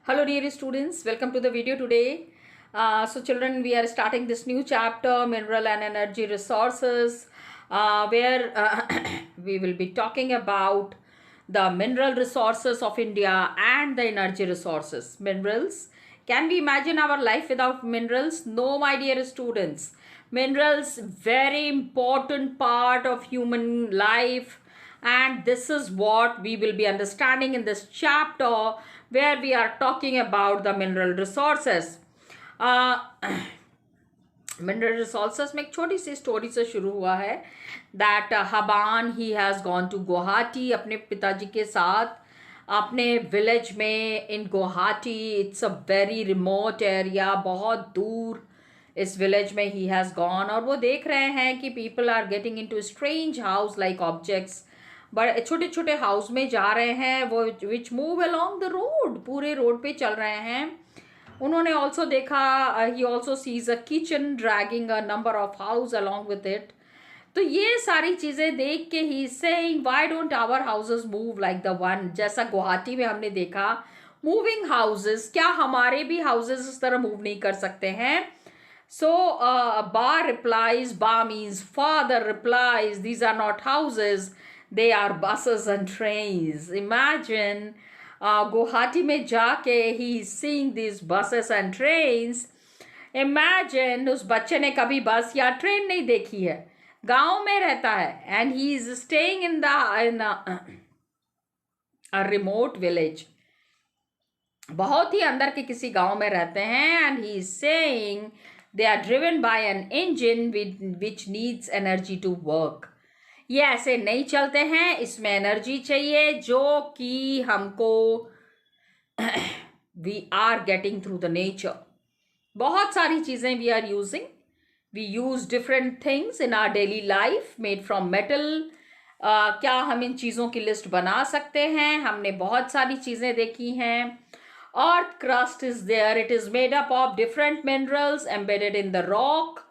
Hello dear students, welcome to the video today. So children, we are starting this new chapter, mineral and energy resources, where we will be talking about the mineral resources of India and the energy resources. Minerals. Can we imagine our life without minerals? No, my dear students. Minerals, very important part of human life, and this is what we will be understanding in this chapter where we are talking about the mineral resources. Mineral resources में एक छोटी सी story से शुरू हुआ है that हबान he has gone to Guwahati अपने पिताजी के साथ अपने विलेज में in Guwahati. It's a very remote area, बहुत दूर इस विलेज में ही हैज़ गॉन. और वो देख रहे हैं कि people are getting into strange house like objects. बड़े छोटे छोटे हाउस में जा रहे हैं वो, which move along the road, पूरे रोड पे चल रहे हैं. उन्होंने ऑल्सो देखा, he also sees a kitchen dragging a number of house along with it. तो ये सारी चीज़ें देख के he saying why don't our houses move like the one. जैसा गुवाहाटी में हमने देखा मूविंग हाउसेस, क्या हमारे भी हाउसेस इस तरह मूव नहीं कर सकते हैं. So Ba replies, Ba means father replies, these are not houses, they are buses and trains. Imagine Guwahati में जाके he is seeing these buses and trains. Imagine उस बच्चे ने कभी बस या ट्रेन नहीं देखी है, गांव में रहता है, and he is staying in a remote village. बहुत ही अंदर के किसी गांव में रहते हैं, and he is saying they are driven by an engine which needs energy to work. ये ऐसे नहीं चलते हैं, इसमें एनर्जी चाहिए जो कि हमको we are getting through the nature. बहुत सारी चीज़ें we are using. We use different things in our daily life made from metal. क्या हम इन चीज़ों की लिस्ट बना सकते हैं? हमने बहुत सारी चीज़ें देखी हैं. Earth crust is there. It is made up of different minerals embedded in the rock.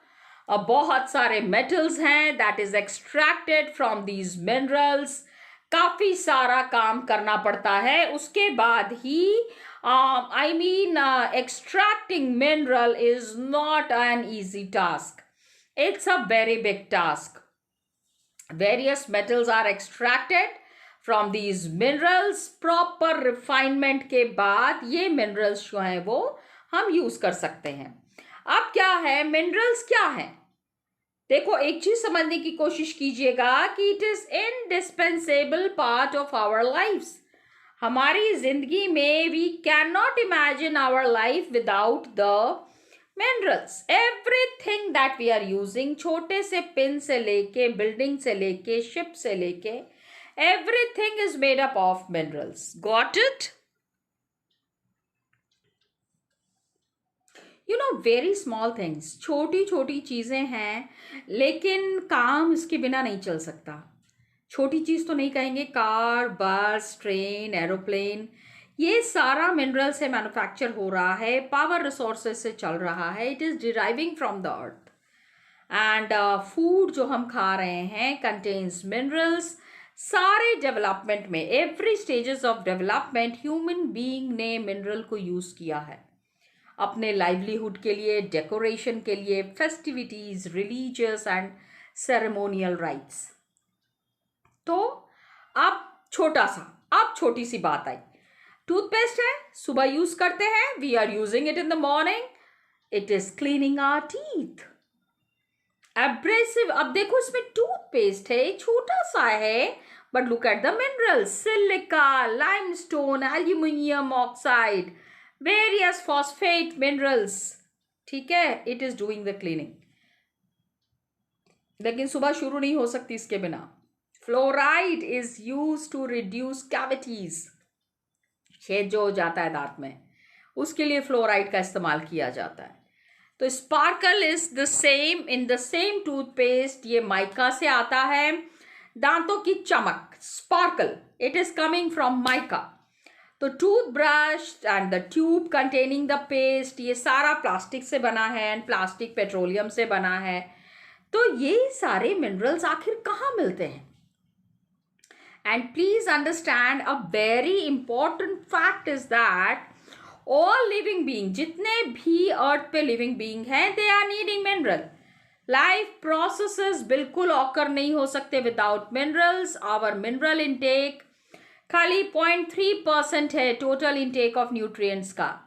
बहुत सारे metals हैं that is extracted from these minerals. काफ़ी सारा काम करना पड़ता है. उसके बाद ही extracting mineral is not an easy task. It's a very big task. Various metals are extracted from these minerals. Proper refinement के बाद ये मिनरल्स जो हैं वो हम यूज कर सकते हैं. अब क्या है, मिनरल्स क्या है? देखो, एक चीज समझने की कोशिश कीजिएगा कि it is indispensable part of our lifes. हमारी जिंदगी में we can not imagine our life without the minerals. Everything that we are using, छोटे से पिन से लेके बिल्डिंग से लेके शिप से लेके, everything is made up of minerals. Got it? You know, very small things, छोटी छोटी चीज़ें हैं, लेकिन काम इसके बिना नहीं चल सकता. छोटी चीज़ तो नहीं कहेंगे, कार, बस, ट्रेन, एरोप्लेन, ये सारा मिनरल से मैन्युफैक्चर हो रहा है, पावर रिसोर्सेज से चल रहा है. It is deriving from the earth. And food जो हम खा रहे हैं कंटेन्स मिनरल्स. सारे डेवलपमेंट में, every stages of development, human being ने मिनरल को यूज़ किया है अपने लाइवलीहुड के लिए, डेकोरेशन के लिए, festivities, religious and ceremonial rights. तो अब छोटी सी बात आई. टूथपेस्ट है, सुबह यूज़ करते हैं, we are using it in the morning, it is cleaning our teeth. Abrasive, अब देखो इसमें टूथपेस्ट है, छोटा सा है, but look at the minerals, silica, limestone, aluminium oxide, various phosphate minerals. ठीक है, it is doing the cleaning. लेकिन सुबह शुरू नहीं हो सकती इसके बिना. Fluoride is use to reduce cavities, छेद जो हो जाता है दांत में, उसके लिए फ्लोराइड का इस्तेमाल किया जाता है. तो sparkle is the same in the same toothpaste. ये माइका से आता है. दांतों की चमक, sparkle, it is coming from mica. तो toothbrush and the tube containing the paste, ये सारा प्लास्टिक से बना है, एंड प्लास्टिक पेट्रोलियम से बना है. तो ये सारे मिनरल्स आखिर कहाँ मिलते हैं? And please understand, a very important fact is that all living being, जितने भी अर्थ पे लिविंग बीइंग हैं, they are needing mineral. Life processes बिल्कुल ऑकर नहीं हो सकते without minerals. Our mineral intake खाली 0.3% है टोटल इनटेक ऑफ न्यूट्रिएंट्स का,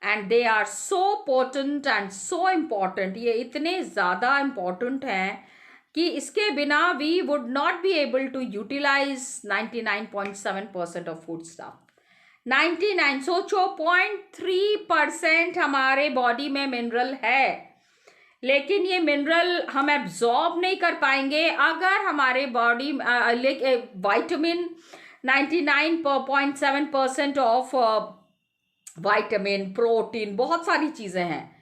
and they are so potent and so important. ये इतने ज़्यादा इम्पॉर्टेंट हैं कि इसके बिना we would not be able to utilise 99.7% of food stuff. 99, सोचो 0.3% हमारे बॉडी में मिनरल है, लेकिन ये मिनरल हम एब्जॉर्ब नहीं कर पाएंगे अगर हमारे body vitamin 99.7% of vitamin, protein, बहुत सारी चीजें हैं,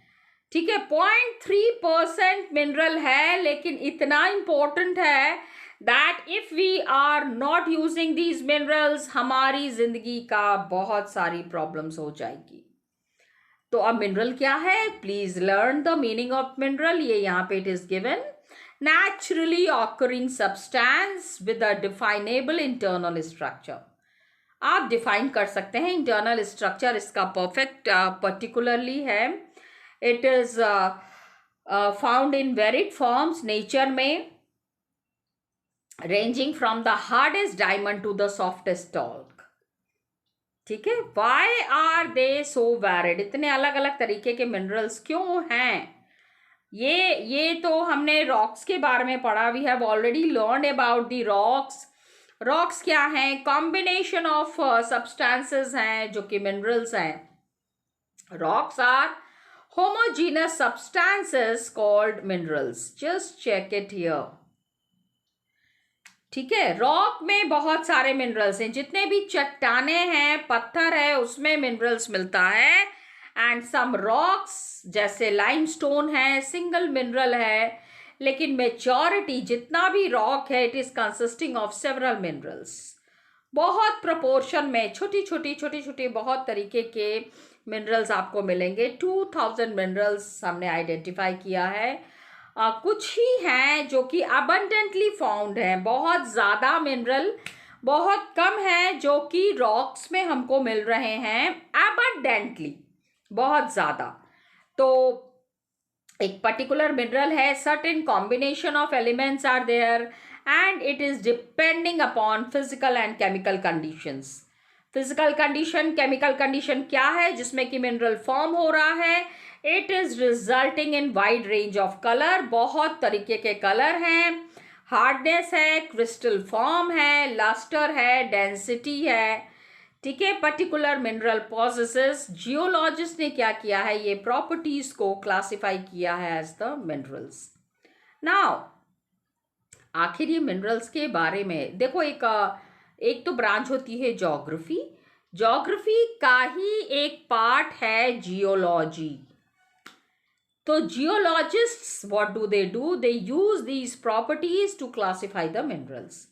ठीक है। 0.3% मिनरल है, लेकिन इतना इंपॉर्टेंट है that if we are not using these minerals, हमारी जिंदगी का बहुत सारी प्रॉब्लम्स हो जाएगी। तो अब मिनरल क्या है? Please learn the meaning of mineral. ये यहाँ पे it is given, naturally occurring substance with a definable internal structure। आप डिफाइन कर सकते हैं इंटरनल स्ट्रक्चर, इसका परफेक्ट पर्टिकुलरली है। It is found in varied forms nature में, ranging from the hardest diamond to the softest talc, ठीक है। Why are they so varied? इतने अलग अलग तरीके के मिनरल्स क्यों हैं? ये तो हमने रॉक्स के बारे में पढ़ा। We have already learn about the rocks. Rocks क्या हैं? कॉम्बिनेशन ऑफ सब्सटेंसेस हैं जो कि मिनरल्स हैं। Rocks are homogeneous substances called minerals. Just check it here, ठीक है। रॉक में बहुत सारे मिनरल्स हैं, जितने भी चट्टाने हैं, पत्थर है, उसमें मिनरल्स मिलता है। एंड सम रॉक्स जैसे लाइमस्टोन है, सिंगल मिनरल है, लेकिन मेजॉरिटी जितना भी रॉक है, it is consisting of several minerals. बहुत प्रोपोर्शन में छोटी छोटी बहुत तरीके के मिनरल्स आपको मिलेंगे। 2000 मिनरल्स हमने आइडेंटिफाई किया है। कुछ ही हैं जो कि अबंडेंटली फाउंड हैं। बहुत ज़्यादा मिनरल बहुत कम है जो कि रॉक्स में हमको मिल रहे हैं अबंडेंटली, बहुत ज़्यादा। तो एक पर्टिकुलर मिनरल है, certain combination of elements are there and it is depending upon physical and chemical conditions. Physical condition, chemical condition क्या है जिसमें कि मिनरल फॉर्म हो रहा है? It is resulting in wide range of colour, बहुत तरीके के कलर हैं, हार्डनेस है, क्रिस्टल फॉर्म है, लस्टर है, डेंसिटी है, ठीक है। पर्टिकुलर मिनरल प्रोसेसेस, जियोलॉजिस्ट ने क्या किया है? ये प्रॉपर्टीज को क्लासिफाई किया है एज द मिनरल्स। नाउ आखिर ये मिनरल्स के बारे में देखो, एक तो ब्रांच होती है ज्योग्राफी। ज्योग्राफी का ही एक पार्ट है जियोलॉजी। तो geologists what do? They use these properties to classify the minerals.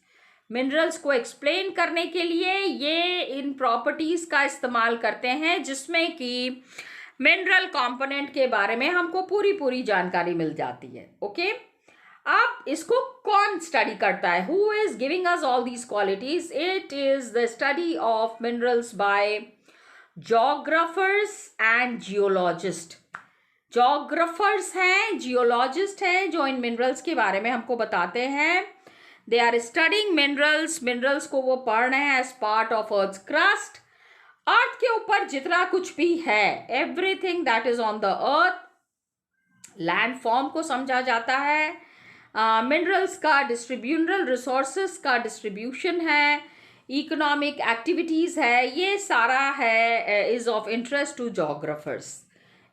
Minerals को एक्सप्लेन करने के लिए ये इन प्रॉपर्टीज का इस्तेमाल करते हैं, जिसमें कि मिनरल कंपोनेंट के बारे में हमको पूरी जानकारी मिल जाती है। ओके, अब इसको कौन स्टडी करता है? Who is giving us all these qualities? It is the study of minerals by geographers and geologist. Geographers हैं, जियोलॉजिस्ट हैं, जो इन मिनरल्स के बारे में हमको बताते हैं। They are studying minerals. Minerals को वो पढ़ रहे हैं as part of earth crust. Earth के ऊपर जितना कुछ भी है, everything that is on the earth, land form को समझा जाता है। मिनरल्स का मिनरल रिसोर्सेस का डिस्ट्रीब्यूशन है, इकोनॉमिक एक्टिविटीज है, ये सारा है is of interest to geographers.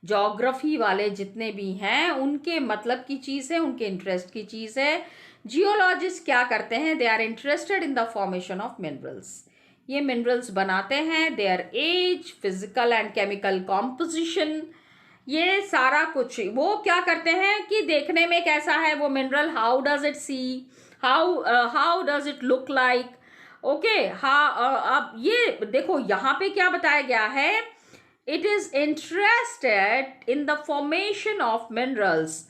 Geography वाले जितने भी हैं उनके मतलब की चीज़ है, उनके इंटरेस्ट की चीज़ है। जियोलॉजिस्ट क्या करते हैं? They are interested in the formation of minerals. ये मिनरल्स बनाते हैं, their age, physical and chemical composition, ये सारा कुछ वो क्या करते हैं कि देखने में कैसा है वो mineral, how does it see, how does it look like. Okay, हाँ, अब ये देखो यहाँ पे क्या बताया गया है? It is interested in the formation of minerals.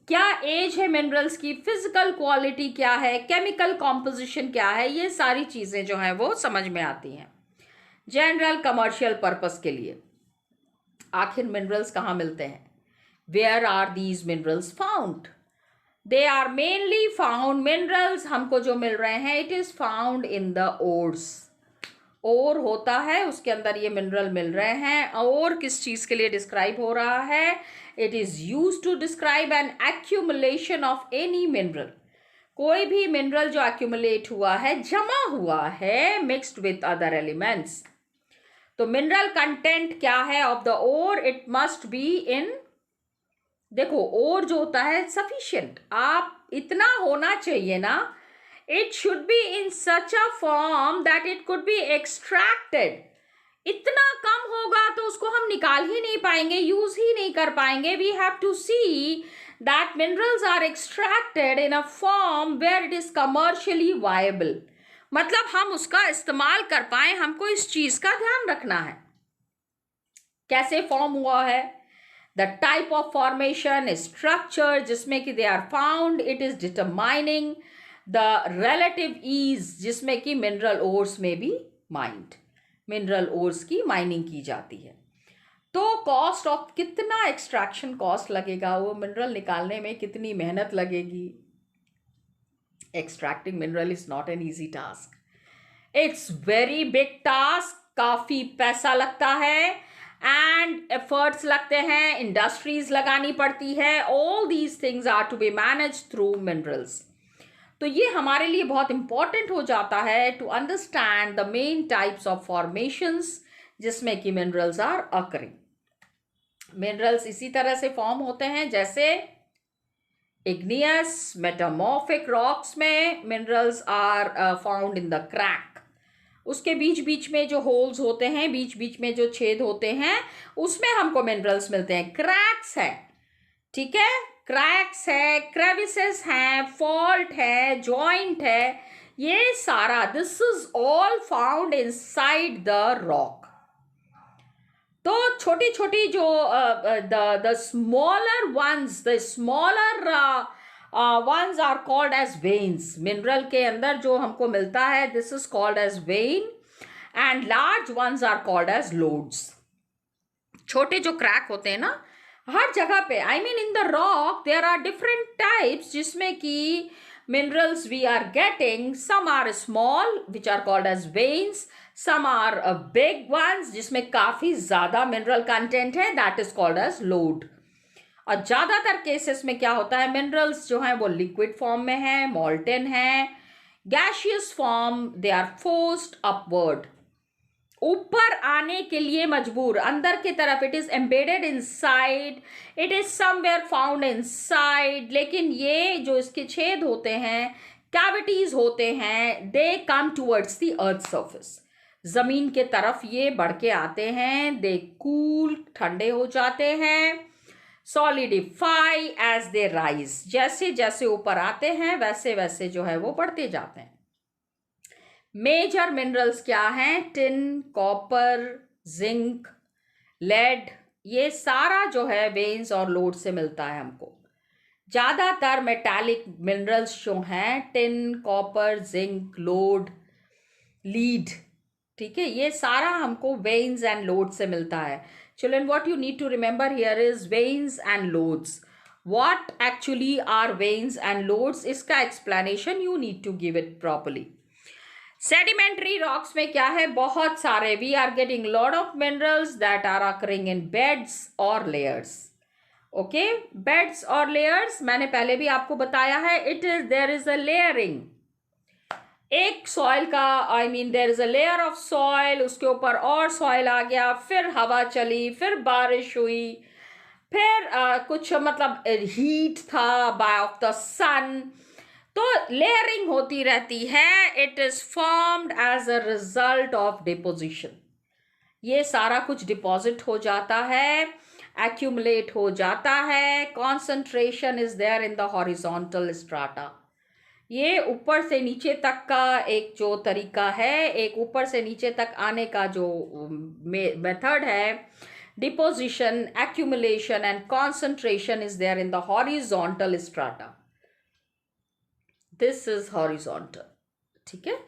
क्या एज है मिनरल्स की, फिजिकल क्वालिटी क्या है, केमिकल कॉम्पोजिशन क्या है, ये सारी चीज़ें जो हैं वो समझ में आती हैं जनरल कमर्शियल पर्पस के लिए। आखिर मिनरल्स कहाँ मिलते हैं? Where are these minerals found? They are mainly found, minerals हमको जो मिल रहे हैं, it is found in the ores. Ore होता है, उसके अंदर ये मिनरल मिल रहे हैं। और किस चीज के लिए डिस्क्राइब हो रहा है? It is use to describe an accumulation of any mineral. कोई भी मिनरल जो एक्यूमुलेट हुआ है, जमा हुआ है, मिक्स्ड विथ अदर एलिमेंट्स। तो मिनरल कंटेंट क्या है of the ore? It must be in, देखो ओर जो होता है सफिशिएंट, आप इतना होना चाहिए ना, it should be in such a form that it could be extracted. इतना कम होगा तो उसको हम निकाल ही नहीं पाएंगे, यूज ही नहीं कर पाएंगे। We have to see that minerals are extracted in a form where it is commercially viable, मतलब हम उसका इस्तेमाल कर पाए, हमको इस चीज का ध्यान रखना है। कैसे फॉर्म हुआ है, the type of formation, structure जिसमें कि they are found, it is determining the relative ease जिसमें कि मिनरल ओर्स में भी मिनरल ओर्स की माइनिंग की जाती है। तो कॉस्ट ऑफ, कितना एक्सट्रैक्शन कॉस्ट लगेगा, वो मिनरल निकालने में कितनी मेहनत लगेगी। Extracting mineral is not an easy task, it's very big task, काफी पैसा लगता है एंड एफर्ट्स लगते हैं, इंडस्ट्रीज लगानी पड़ती है। All these things are to be manage through minerals. तो ये हमारे लिए बहुत इंपॉर्टेंट हो जाता है to understand the main types of formations जिसमें कि मिनरल्स आर अकरिंग। मिनरल्स इसी तरह से फॉर्म होते हैं जैसे इग्नियस मेटामॉर्फिक रॉक्स में minerals are found in the crack. उसके बीच बीच में जो होल्स होते हैं, बीच बीच में जो छेद होते हैं, उसमें हमको मिनरल्स मिलते हैं। क्रैक्स है, ठीक है, क्रैक्स है, क्रेविसेस हैं, फॉल्ट है, जॉइंट है, ये सारा, this is all found inside the rock. तो छोटी छोटी जो the smaller ones, the smaller ones are called as veins. Mineral के अंदर जो हमको मिलता है, this is called as vein, and large ones are called as lodes. छोटे जो क्रैक होते हैं ना, हर जगह पे, I mean in the rock there are different types जिसमें कि minerals we are getting, some are small which are called as veins, some are big ones जिसमें काफी ज्यादा mineral content है, that is called as lode। और ज्यादातर cases में क्या होता है, मिनरल्स जो हैं वो लिक्विड फॉर्म में है, मॉल्टेन है, gaseous form, they are forced upward, ऊपर आने के लिए मजबूर, अंदर की तरफ, it is embedded inside, it is somewhere found inside. लेकिन ये जो इसके छेद होते हैं, कैविटीज होते हैं, they come towards the earth surface, जमीन के तरफ ये बढ़ के आते हैं, दे कूल, ठंडे हो जाते हैं, सॉलिडिफाई एज दे राइज, जैसे जैसे ऊपर आते हैं वैसे वैसे जो है वो बढ़ते जाते हैं। मेजर मिनरल्स क्या हैं, टिन, कॉपर, जिंक, लेड, ये सारा जो है वेन्स और लोड से मिलता है हमको। ज्यादातर मेटालिक मिनरल्स जो हैं, tin, copper, zinc, load, lead, ठीक है, ये सारा हमको वेन्स एंड लोड से मिलता है। Children, what you need to remember here is veins and lodes. What actually are veins and lodes, इसका explanation you need to give it properly. Sedimentary rocks में क्या है, बहुत सारे, we are getting lot of minerals that are occurring in beds और layers. Okay, beds और layers मैंने पहले भी आपको बताया है, it is, there is a layering, एक सॉइल का, I mean there is a layer of soil, उसके ऊपर और सॉइल आ गया, फिर हवा चली, फिर बारिश हुई, फिर कुछ मतलब हीट था बाय ऑफ द सन, तो लेयरिंग होती रहती है। It is formed as a result of deposition, ये सारा कुछ डिपॉजिट हो जाता है, एक्यूमुलेट हो जाता है, concentration is there in the horizontal strata. ये ऊपर से नीचे तक का एक जो तरीका है, एक ऊपर से नीचे तक आने का जो मेथड है, deposition, accumulation and concentration is there in the horizontal strata. This is horizontal, ठीक है।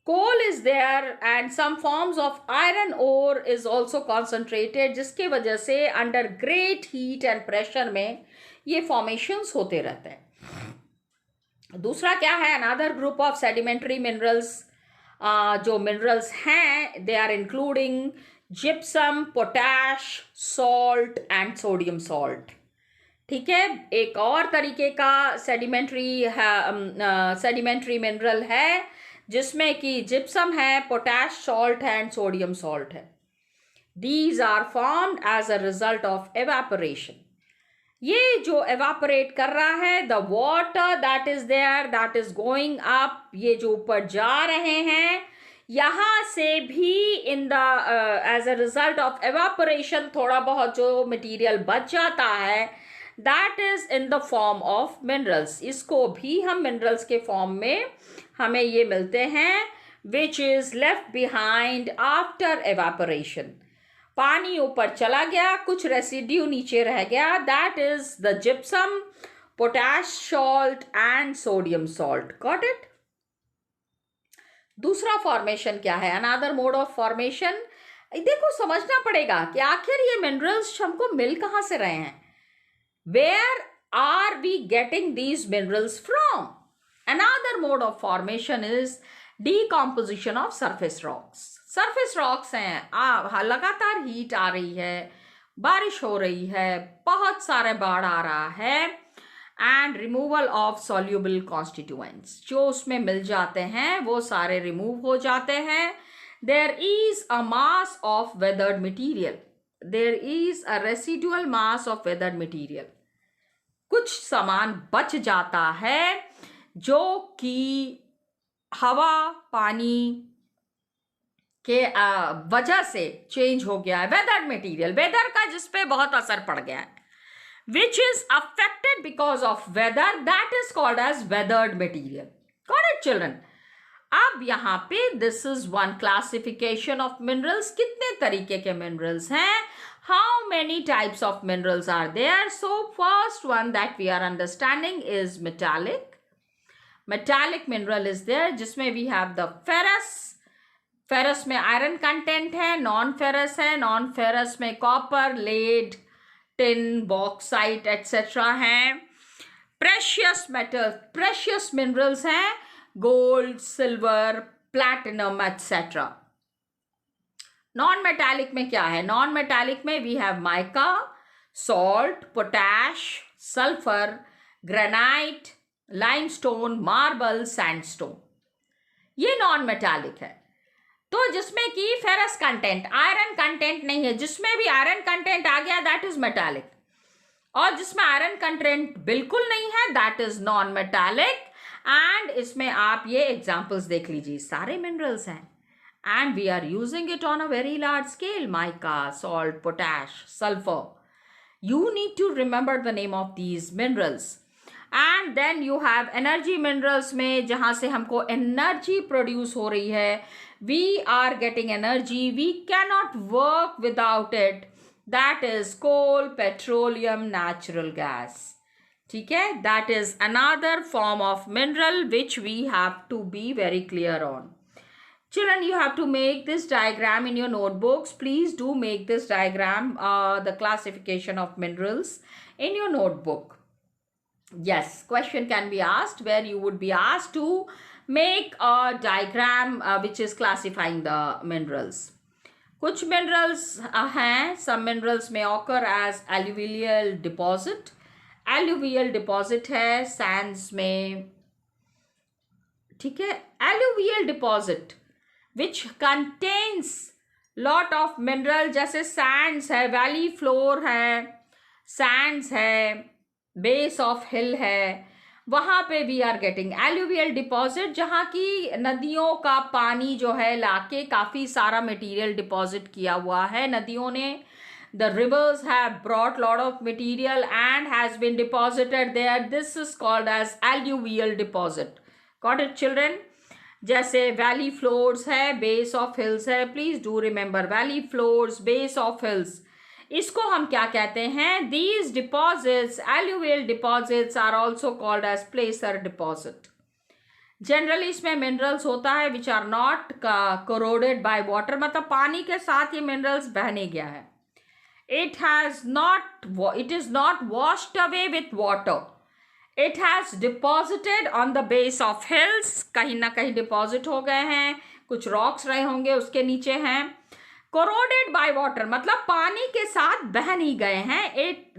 coal is there and some forms of iron ore is also concentrated, जिसके वजह से under great heat and pressure में ये formations होते रहते हैं। दूसरा क्या है, another group of sedimentary minerals, जो minerals हैं they are including gypsum, potash, salt and sodium salt। ठीक है, एक और तरीके का सेडिमेंट्री मिनरल है जिसमें कि जिप्सम है, पोटैश सॉल्ट है एंड सोडियम सॉल्ट है। These are formed as a result of evaporation. ये जो एवापोरेट कर रहा है, the water that is there that is going up, ये जो ऊपर जा रहे हैं, यहाँ से भी in the as a result of evaporation थोड़ा बहुत जो मटीरियल बच जाता है, that is in the form of minerals. इसको भी हम मिनरल्स के फॉर्म में हमें ये मिलते हैं, which is left behind after evaporation. पानी ऊपर चला गया, कुछ रेसिड्यू नीचे रह गया, that is the gypsum, potash salt and sodium salt. Got it. दूसरा फॉर्मेशन क्या है, अनदर मोड ऑफ फॉर्मेशन। देखो, समझना पड़ेगा कि आखिर ये मिनरल्स हमको मिल कहाँ से रहे हैं। Where are we getting these minerals from? Another mode of formation is decomposition of surface rocks. Surface rocks हैं, लगातार हीट आ रही है, बारिश हो रही है, बहुत सारे बाढ़ आ रहा है, and removal of soluble constituents, जो उसमें मिल जाते हैं वो सारे रिमूव हो जाते हैं। There is a mass of weathered material. There is a residual mass of weathered material. कुछ सामान बच जाता है जो कि हवा पानी के वजह से चेंज हो गया है, वेदर मटेरियल, वेदर का जिस पे बहुत असर पड़ गया है, which is affected because of weather, that is called as weathered material. Got it children. अब यहाँ पे this is one classification of minerals. कितने तरीके के मिनरल्स हैं, how many types of minerals are there? So first one that we are understanding is metallic. Metallic mineral is there, जिसमें we have the ferrous. ferrous में iron content है, non ferrous है, non ferrous में copper, lead, tin, bauxite etc. हैं। precious metal, precious minerals हैं, gold, silver, platinum etc. Non metallic में क्या है, नॉन मेटालिक में we have mica, salt, potash, sulphur, granite, limestone, marble, sandstone. ये non metallic है। तो जिसमें कि फेरस कंटेंट, आयरन कंटेंट नहीं है, जिसमें भी आयरन कंटेंट आ गया दैट इज मेटालिक, और जिसमें आयरन कंटेंट बिल्कुल नहीं है that is non metallic. And इसमें आप ये एग्जांपल्स देख लीजिए, सारे मिनरल्स हैं and we are using it on a very large scale, mica, salt, potash, sulfur. You need to remember the name of these minerals. And then you have energy minerals में जहाँ से हमको energy produce हो रही है, we are getting energy, we cannot work without it, that is coal, petroleum, natural gas. ठीक है, that is another form of mineral which we have to be very clear on. Children, you have to make this diagram in your notebooks. Please do make this diagram, the classification of minerals in your notebook. Yes, question can be asked where you would be asked to make a diagram which is classifying the minerals. कुछ minerals हैं, some minerals may occur as alluvial deposit. Alluvial deposit है sands में, ठीक है, alluvial deposit which contains lot of mineral, जैसे sands है, valley floor है, sands है, base of hill है, वहाँ पे we are getting alluvial deposit, जहाँ की नदियों का पानी जो है लाके काफ़ी सारा material deposit किया हुआ है नदियों ने। The rivers have brought lot of material and has been deposited there. This is called as alluvial deposit. Got it, children? जैसे वैली फ्लोर्स है, बेस ऑफ हिल्स है, please do remember valley floors, base of hills, इसको हम क्या कहते हैं, these deposits, alluvial deposits are also called as placer deposit. Generally इसमें minerals होता है which are not corroded by water, मतलब पानी के साथ ये मिनरल्स बह नहीं गया है. It is not washed away with water. It has deposited on the base of hills. कहीं ना कहीं डिपॉजिट हो गए हैं, कुछ रॉक्स रहे होंगे उसके नीचे हैं. Corroded by water मतलब पानी के साथ बह नहीं गए हैं.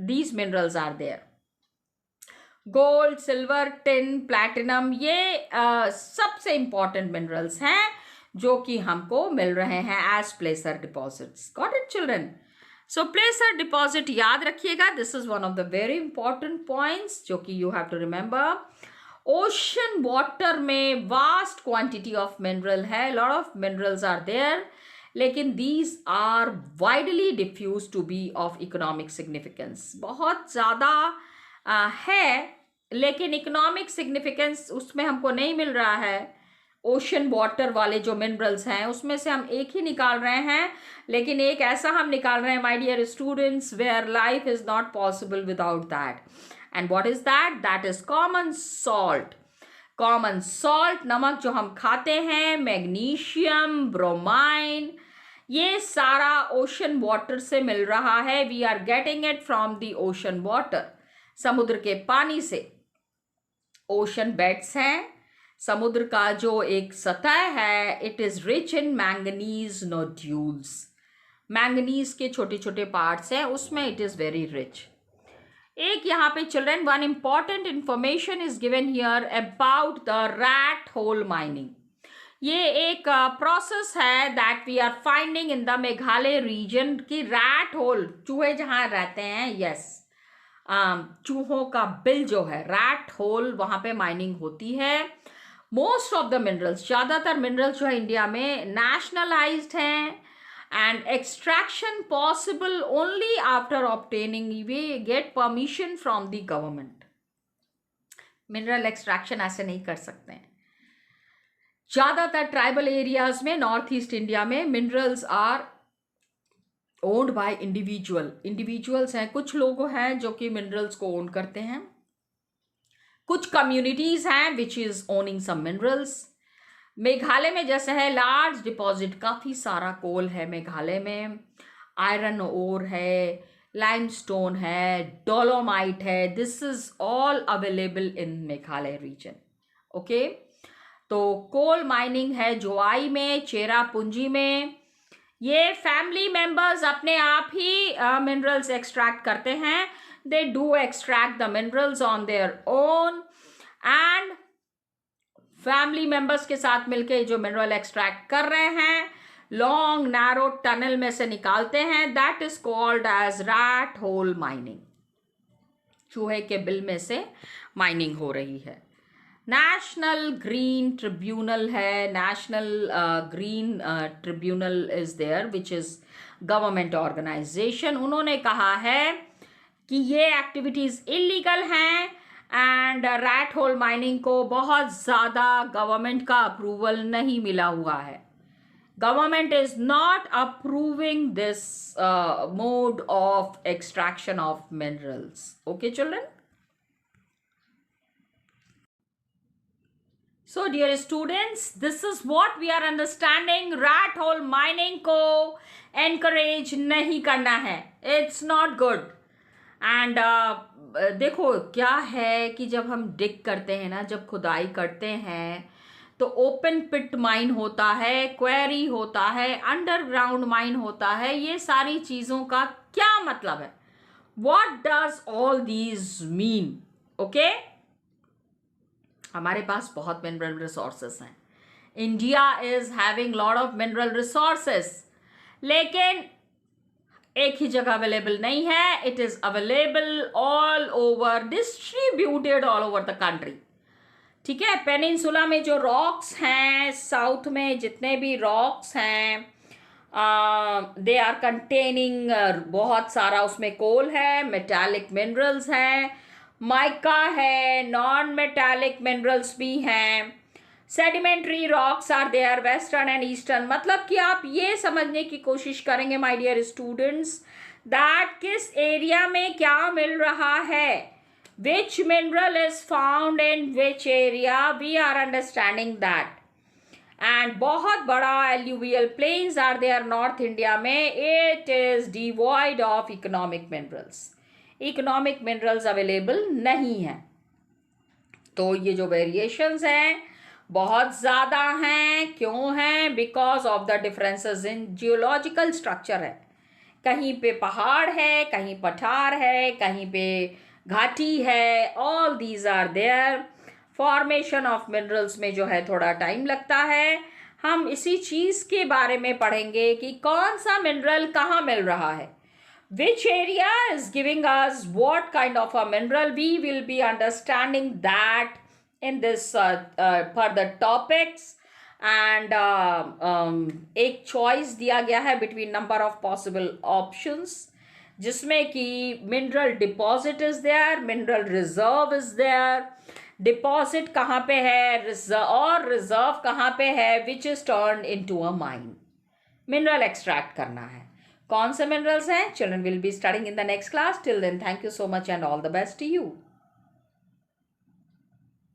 These minerals are there. Gold, silver, tin, platinum, ये सबसे इंपॉर्टेंट मिनरल्स हैं जो कि हमको मिल रहे हैं as placer deposits. Got it children? So placer deposit याद रखिएगा. This is one of the very important points जो कि you have to remember. Ocean water में वास्ट क्वांटिटी ऑफ मिनरल है, lot of minerals are there, लेकिन these are widely diffuse to be of economic significance. बहुत ज़्यादा है लेकिन economic significance उसमें हमको नहीं मिल रहा है. ओशन वाटर वाले जो मिनरल्स हैं उसमें से हम एक ही निकाल रहे हैं, लेकिन एक ऐसा हम निकाल रहे हैं my dear students where life is not possible without that. And what is that? That is common salt. Common salt, नमक जो हम खाते हैं, मैग्नीशियम, ब्रोमाइन, ये सारा ओशन वाटर से मिल रहा है. We are getting it from the ocean water, समुद्र के पानी से. ओशन बेड्स हैं, समुद्र का जो एक सतह है, it is rich in manganese nodules. Manganese के छोटे छोटे पार्ट्स हैं उसमें, इट इज वेरी रिच. एक यहाँ पे children one important information is given here about the rat hole mining. ये एक प्रोसेस है that we are finding in the Meghalaya region की रैट होल, चूहे जहाँ रहते हैं, यस, चूहों का बिल जो है, रैट होल, वहां पे माइनिंग होती है. मोस्ट ऑफ द मिनरल्स, ज़्यादातर मिनरल्स जो है इंडिया में नेशनलाइज्ड हैं and extraction possible only after obtaining, we get permission from the government. Mineral extraction ऐसे नहीं कर सकते हैं. ज़्यादातर ट्राइबल एरियाज में नॉर्थ ईस्ट इंडिया में minerals are owned by individuals हैं. कुछ लोग हैं जो कि मिनरल्स को ओन करते हैं, कुछ कम्युनिटीज हैं which is owning some minerals. Meghalaya में जैसे है लार्ज डिपॉजिट, काफ़ी सारा कोल है मेघालय में, आयरन ओर है, लाइमस्टोन है, डोलोमाइट है. This is all available in Meghalaya region. Okay, तो कोल माइनिंग है जोआई में, चेरापूंजी में. ये फैमिली मेंबर्स अपने आप ही मिनरल्स एक्सट्रैक्ट करते हैं. They do extract the minerals on their own and family members के साथ मिलके जो मिनरल एक्सट्रैक्ट कर रहे हैं, लॉन्ग नैरो टनल में से निकालते हैं. That is called as rat hole mining. चूहे के बिल में से माइनिंग हो रही है. नेशनल ग्रीन ट्रिब्यूनल है, national green tribunal is there which is government organisation. उन्होंने कहा है कि ये एक्टिविटीज इलीगल हैं एंड रैट होल माइनिंग को बहुत ज़्यादा गवर्नमेंट का अप्रूवल नहीं मिला हुआ है. Government is not approving this mode of extraction of minerals. Okay children? So dear students, this is what we are understanding. rat hole mining को encourage नहीं करना है. It's not good. And देखो क्या है कि जब हम डिग करते हैं ना, जब खुदाई करते हैं तो ओपन पिट माइन होता है, क्वेरी होता है, अंडरग्राउंड माइन होता है. ये सारी चीज़ों का क्या मतलब है? What does all these mean? Okay? हमारे पास बहुत मिनरल रिसोर्सेस हैं. India is having lot of mineral resources, लेकिन एक ही जगह अवेलेबल नहीं है. It is available all over, distributed all over the country. ठीक है, पेनिनसुला में जो रॉक्स हैं, साउथ में जितने भी रॉक्स हैं, दे आर कंटेनिंग बहुत सारा उसमें कोल है, मेटालिक मिनरल्स हैं, माइका है, नॉन मेटालिक मिनरल्स भी हैं, sedimentary rocks are there, western and eastern. मतलब कि आप ये समझने की कोशिश करेंगे माय डियर स्टूडेंट्स दैट किस एरिया में क्या मिल रहा है. Which mineral is found in which area? We are understanding that. And बहुत बड़ा alluvial plains are there North India में. It is devoid of economic minerals. Economic minerals available नहीं है. तो ये जो variations हैं बहुत ज़्यादा हैं. क्यों हैं? Because of the differences in geological structure है. कहीं पे पहाड़ है, कहीं पठार है, कहीं पे घाटी है. All these are there. Formation of minerals में जो है थोड़ा टाइम लगता है. हम इसी चीज़ के बारे में पढ़ेंगे कि कौन सा मिनरल कहाँ मिल रहा है. Which area is giving us what kind of a mineral? We will be understanding that in this further topics. And एक choice दिया गया है between number of possible options, जिसमें कि mineral deposit is there, mineral reserve is there. Deposit कहाँ पे है और रिजर्व कहाँ पे है, which is turn into a mine. Mineral extract करना है. कौन से मिनरल्स हैं? Children will be studying in the next class. Till then, thank you so much and all the best to you.